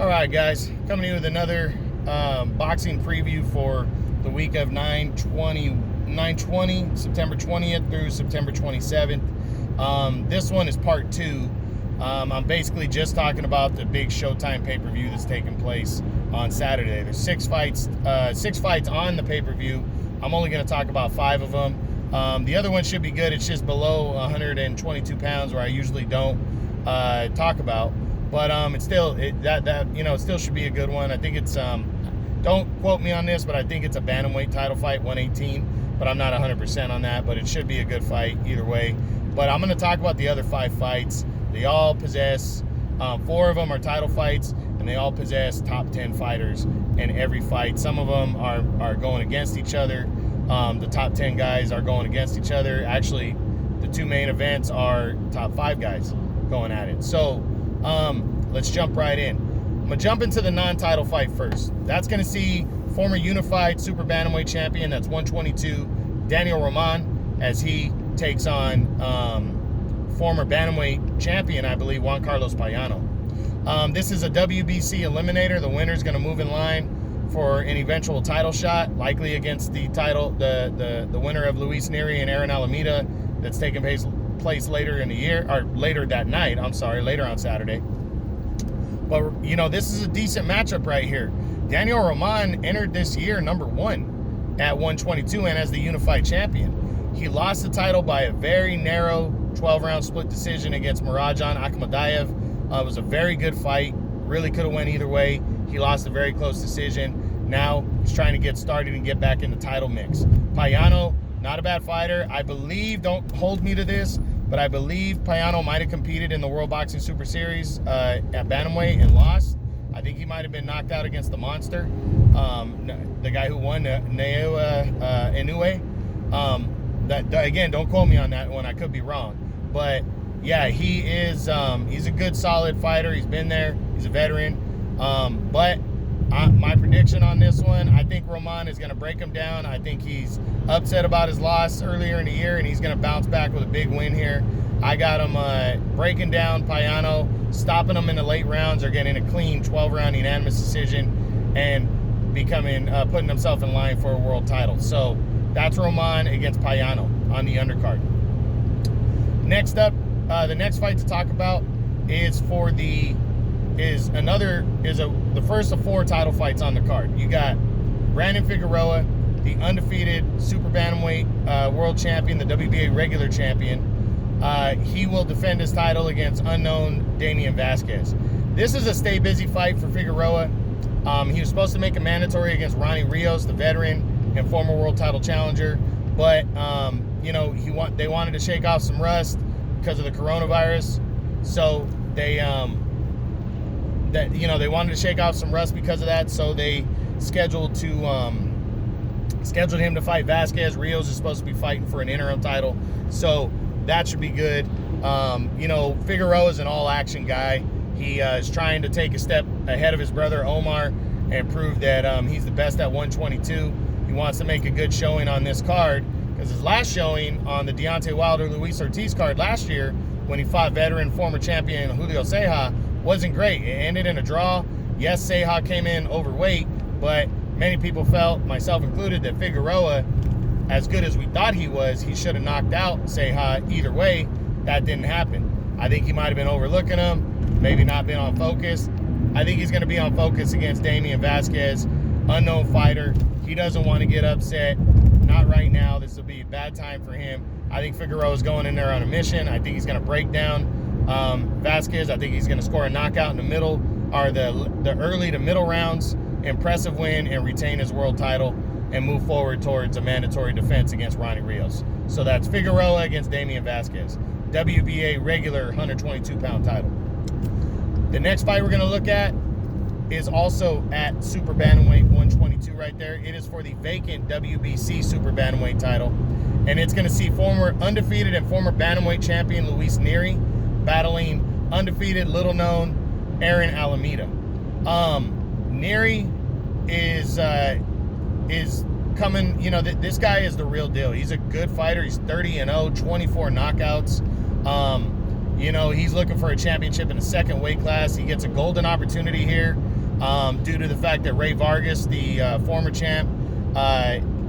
All right, guys, coming in with another boxing preview for the week of 9/20, September 20th through September 27th. This one is part two. I'm basically just talking about the big Showtime pay-per-view that's taking place on Saturday. There's six fights on the pay-per-view. I'm only going to talk about 5 of them. The other one should be good. It's just below 122 pounds, where I usually don't talk about. But it still should be a good one. I think it's don't quote me on this, but I think it's a bantamweight title fight, 118. But I'm not 100% on that. But it should be a good fight either way. But I'm going to talk about the other 5 fights. They all possess 4 of them are title fights, and they all possess top 10 fighters in every fight. Some of them are going against each other. The top 10 guys are going against each other. Actually, the 2 main events are top 5 guys going at it. So let's jump right in. I'm going to jump into the non-title fight first. That's going to see former unified super bantamweight champion, that's 122, Daniel Roman, as he takes on former bantamweight champion, I believe, Juan Carlos Payano. This is a WBC eliminator. The winner is going to move in line for an eventual title shot, likely against the winner of Luis Neri and Aaron Alameda, that's taking place later in the year, or later that night, later on Saturday. But, this is a decent matchup right here. Daniel Roman entered this year number 1 at 122 and as the unified champion. He lost the title by a very narrow 12-round split decision against Murajan Akhmadayev. It was a very good fight. Really could have went either way. He lost a very close decision. Now he's trying to get started and get back in the title mix. Payano, not a bad fighter. I believe, don't hold me to this, but I believe Payano might have competed in the World Boxing Super Series at bantamweight and lost. I think he might have been knocked out against the monster, the guy who won, Naoya Inoue. Again, don't quote me on that one. I could be wrong. But, yeah, he is he's a good, solid fighter. He's been there. He's a veteran. But my prediction on this one, I think Roman is going to break him down. I think he's upset about his loss earlier in the year, and he's going to bounce back with a big win here. I got him breaking down Payano, stopping him in the late rounds, or getting a clean 12-round unanimous decision, and putting himself in line for a world title. So that's Roman against Payano on the undercard. Next up, the next fight to talk about is the first of 4 title fights on the card. You got Brandon Figueroa, the undefeated super bantamweight world champion, the WBA regular champion. He will defend his title against unknown Damian Vasquez. This is a stay busy fight for Figueroa. He was supposed to make a mandatory against Ronnie Rios, the veteran and former world title challenger, but they wanted to shake off some rust because of the coronavirus. So they wanted to shake off some rust because of that. So they scheduled him to fight Vasquez. Rios is supposed to be fighting for an interim title, so that should be good. Figueroa is an all-action guy. He is trying to take a step ahead of his brother Omar and prove that he's the best at 122. He wants to make a good showing on this card, because his last showing on the Deontay Wilder-Luis Ortiz card last year, when he fought veteran former champion Julio Ceja, wasn't great. It ended in a draw. Yes, Ceja came in overweight, but many people felt, myself included, that Figueroa, as good as we thought he was, he should have knocked out Ceja either way. That didn't happen. I think he might have been overlooking him, maybe not been on focus. I think he's going to be on focus against Damian Vasquez, unknown fighter. He doesn't want to get upset. Not right now. This will be a bad time for him. I think Figueroa is going in there on a mission. I think he's going to break down Vasquez. I think he's going to score a knockout in the middle, or the early to middle rounds. Impressive win and retain his world title and move forward towards a mandatory defense against Ronnie Rios. So that's Figueroa against Damian Vasquez, WBA regular 122-pound title. The next fight we're going to look at is also at super bantamweight 122 right there. It is for the vacant WBC super bantamweight title, and it's going to see former undefeated and former bantamweight champion Luis Neri battling undefeated, little-known Aaron Alameda. Neri is coming, this guy is the real deal. He's a good fighter. He's 30-0, 24 knockouts. He's looking for a championship in the second weight class. He gets a golden opportunity here due to the fact that Ray Vargas, the former champ,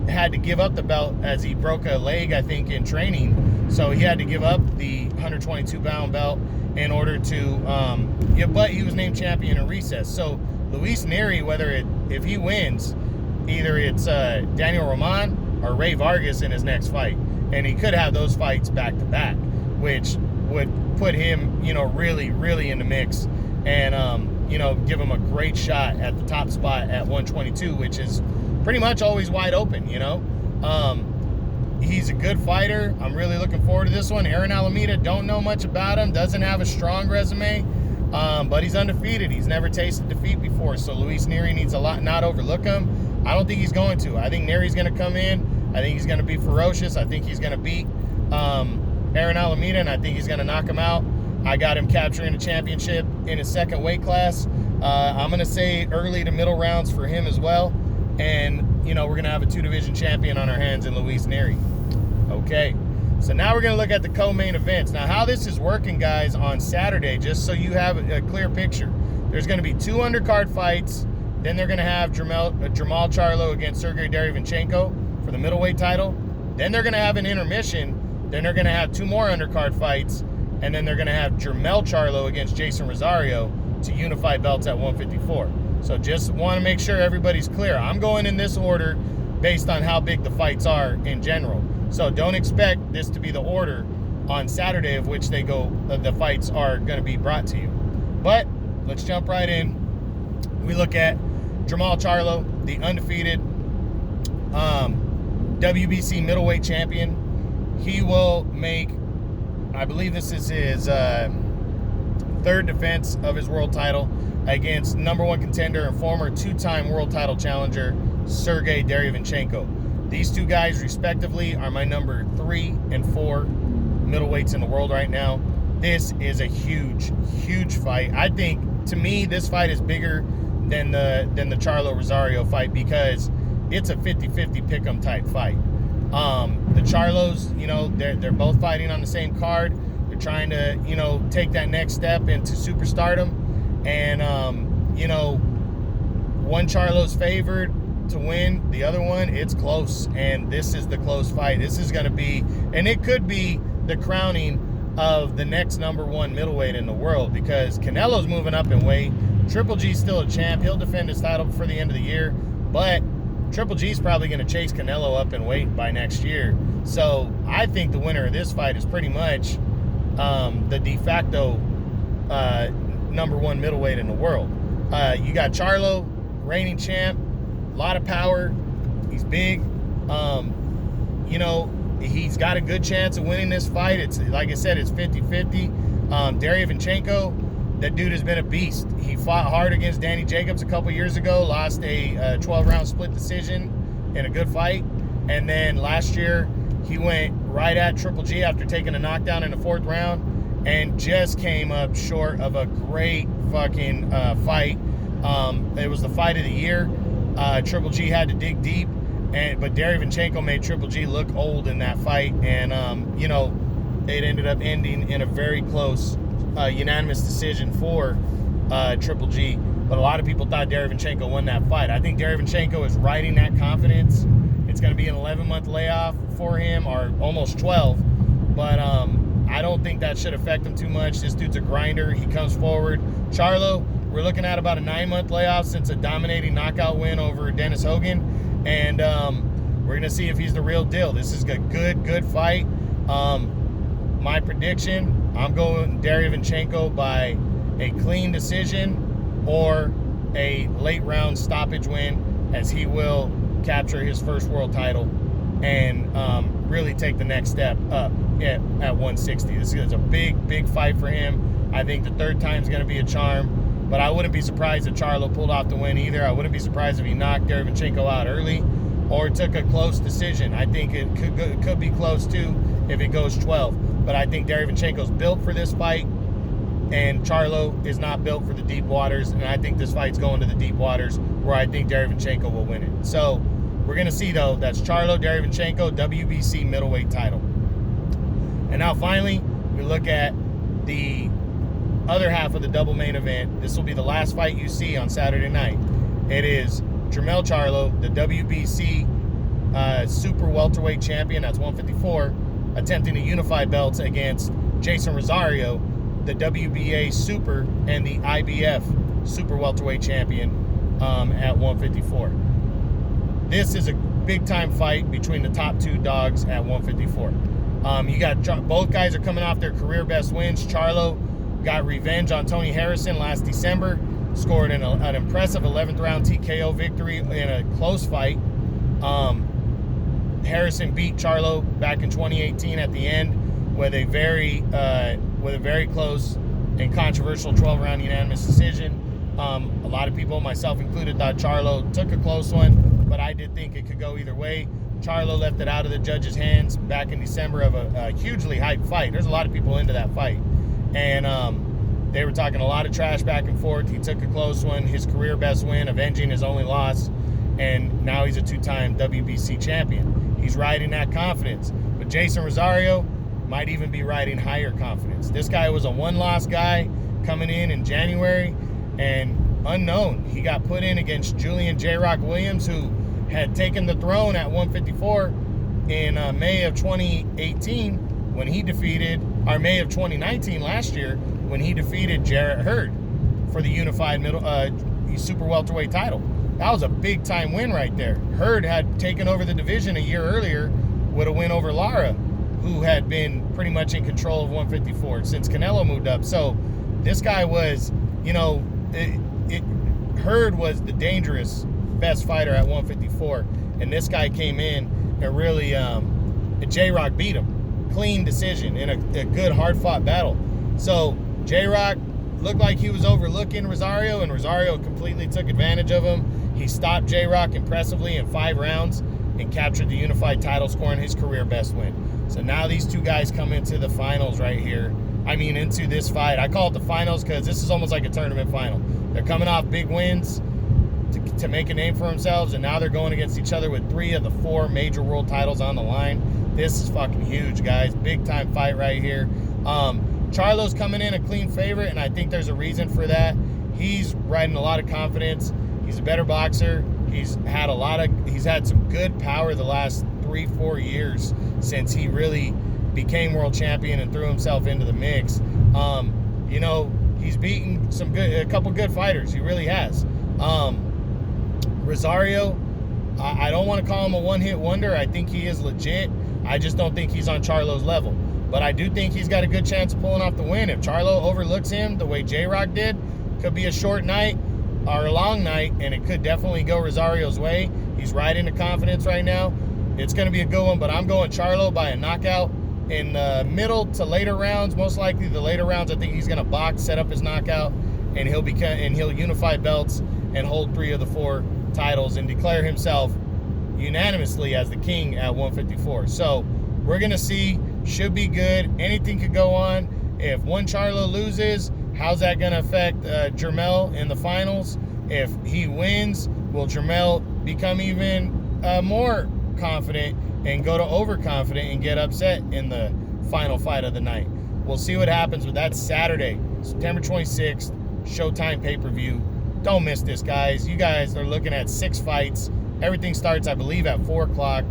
had to give up the belt as he broke a leg, I think, in training. So he had to give up the 122-pound belt in order to, but he was named champion in recess. So Luis Neri, if he wins, either it's Daniel Roman or Ray Vargas in his next fight. And he could have those fights back to back, which would put him, really, really in the mix and, give him a great shot at the top spot at 122, which is pretty much always wide open, He's a good fighter. I'm really looking forward to this one. Aaron Alameda, don't know much about him, doesn't have a strong resume, but he's undefeated. He's never tasted defeat before, so Luis Neri needs not overlook him. I don't think he's going to. I think Neri's going to come in. I think he's going to be ferocious. I think he's going to beat Aaron Alameda, and I think he's going to knock him out. I got him capturing a championship in his second weight class. I'm going to say early to middle rounds for him as well. And, we're going to have a 2-division champion on our hands in Luis Neri. Okay, so now we're going to look at the co-main events. Now, how this is working, guys, on Saturday, just so you have a clear picture. There's going to be 2 undercard fights. Then they're going to have Jermall Charlo against Sergey Derevyanchenko for the middleweight title. Then they're going to have an intermission. Then they're going to have 2 more undercard fights. And then they're going to have Jermell Charlo against Jason Rosario to unify belts at 154. So just want to make sure everybody's clear. I'm going in this order based on how big the fights are in general. So don't expect this to be the order on Saturday of which the fights are going to be brought to you. But let's jump right in. We look at Jermall Charlo, the undefeated WBC middleweight champion. He will make, I believe this is his 3rd defense of his world title against #1 contender and former 2-time world title challenger Sergey Derevyanchenko. These 2 guys, respectively, are my number 3 and 4 middleweights in the world right now. This is a huge, huge fight. I think, to me, this fight is bigger than the Charlo Rosario fight because it's a 50-50 pick'em type fight. The Charlos, they're both fighting on the same card. They're trying to, take that next step into superstardom. And, one Charlo's favored to win. The other one, it's close. And this is the close fight. This is going to be, and it could be the crowning of the next #1 middleweight in the world because Canelo's moving up in weight. Triple G's still a champ. He'll defend his title before the end of the year. But Triple G's probably going to chase Canelo up in weight by next year. So I think the winner of this fight is pretty much the de facto #1 middleweight in the world. You got Charlo, reigning champ, a lot of power. He's big. He's got a good chance of winning this fight. It's like I said, it's 50-50. Derevyanchenko, that dude has been a beast. He fought hard against Danny Jacobs a couple years ago, lost a 12-round split decision in a good fight. And then last year, he went right at Triple G after taking a knockdown in the 4th round and just came up short of a great fucking fight. It was the fight of the year. Triple G had to dig deep, but Derevyanchenko made Triple G look old in that fight. And, it ended up ending in a very close unanimous decision for Triple G. But a lot of people thought Derevyanchenko won that fight. I think Derevyanchenko is riding that confidence. It's going to be an 11-month layoff for him, or almost 12. But I don't think that should affect him too much. This dude's a grinder. He comes forward. Charlo, we're looking at about a 9-month layoff since a dominating knockout win over Dennis Hogan. And we're going to see if he's the real deal. This is a good fight. My prediction, I'm going Derevyanchenko by a clean decision or a late round stoppage win, as he will capture his first world title and really take the next step up at 160. This is a big fight for him. I think the 3rd time's going to be a charm, but I wouldn't be surprised if Charlo pulled off the win either. I wouldn't be surprised if he knocked Derevyanchenko out early or took a close decision. I think it could be close too if it goes 12, but I think Derevyanchenko's built for this fight, and Charlo is not built for the deep waters, and I think this fight's going to the deep waters where I think Derevyanchenko will win it. So we're going to see, though. That's Charlo Derevyanchenko, WBC middleweight title. And now finally, we look at the other half of the double main event. This will be the last fight you see on Saturday night. It is Jermell Charlo, the WBC super welterweight champion, that's 154, attempting to unify belts against Jason Rosario, the WBA super and the IBF super welterweight champion at 154. This is a big time fight between the top two dogs at 154. You got both guys are coming off their career best wins. Charlo got revenge on Tony Harrison last December, scored an impressive 11th round TKO victory in a close fight. Harrison beat Charlo back in 2018 at the end with a very close and controversial 12-round unanimous decision. A lot of people, myself included, thought Charlo took a close one, but I did think it could go either way. Charlo left it out of the judges' hands back in December of a hugely hyped fight. There's a lot of people into that fight, and they were talking a lot of trash back and forth. He took a close one, his career best win, avenging his only loss, and now he's a two-time WBC champion. He's riding that confidence. But Jason Rosario might even be riding higher confidence. This guy was a one-loss guy coming in January, and unknown. He got put in against Julian J-Rock Williams, who had taken the throne at 154 in May of 2018 when he defeated, or May of 2019 last year, when he defeated Jarrett Hurd for the unified super welterweight title. That was a big time win right there. Hurd had taken over the division a year earlier with a win over Lara, who had been pretty much in control of 154 since Canelo moved up. So this guy was, Hurd was the dangerous best fighter at 154, and this guy came in and really, J-Rock beat him. Clean decision in a good hard-fought battle. So J-Rock looked like he was overlooking Rosario, and Rosario completely took advantage of him. He stopped J-Rock impressively in 5 rounds and captured the unified title, scoring his career best win. So now these two guys come into the finals right here. Into this fight. I call it the finals because this is almost like a tournament final. They're coming off big wins to make a name for themselves, and now they're going against each other with 3 of the 4 major world titles on the line. This is fucking huge, guys. Big time fight right here. Charlo's coming in a clean favorite, and I think there's a reason for that. He's riding a lot of confidence. He's a better boxer. He's had some good power the last 3-4 years since he really became world champion and threw himself into the mix. He's beaten a couple good fighters. He really has. Rosario, I don't want to call him a one-hit wonder. I think he is legit. I just don't think he's on Charlo's level. But I do think he's got a good chance of pulling off the win. If Charlo overlooks him the way J-Rock did, could be a short night or a long night, and it could definitely go Rosario's way. He's riding the confidence right now. It's going to be a good one, but I'm going Charlo by a knockout in the middle to later rounds. Most likely the later rounds, I think he's going to box, set up his knockout, and he'll unify belts and hold 3 of the 4 titles and declare himself unanimously as the king at 154. So we're going to see. Should be good. Anything could go on. If one Charlo loses, how's that going to affect Jermell in the finals? If he wins, will Jermell become even more confident and go to overconfident and get upset in the final fight of the night? We'll see what happens, but that's Saturday, September 26th, Showtime pay-per-view. Don't miss this, guys. You guys are looking at 6 fights. Everything starts, I believe, at 4 o'clock.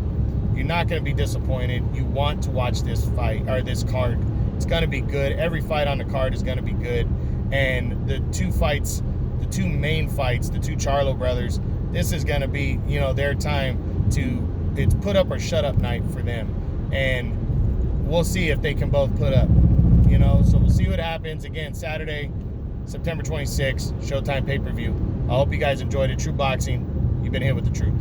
You're not going to be disappointed. You want to watch this fight, or this card. It's going to be good. Every fight on the card is going to be good. And the 2 fights, the 2 main fights, the 2 Charlo brothers, this is going to be, their time it's put up or shut up night for them. And we'll see if they can both put up, So we'll see what happens. Again, Saturday, September 26th, Showtime pay-per-view. I hope you guys enjoyed it. True Boxing, you've been hit with the truth.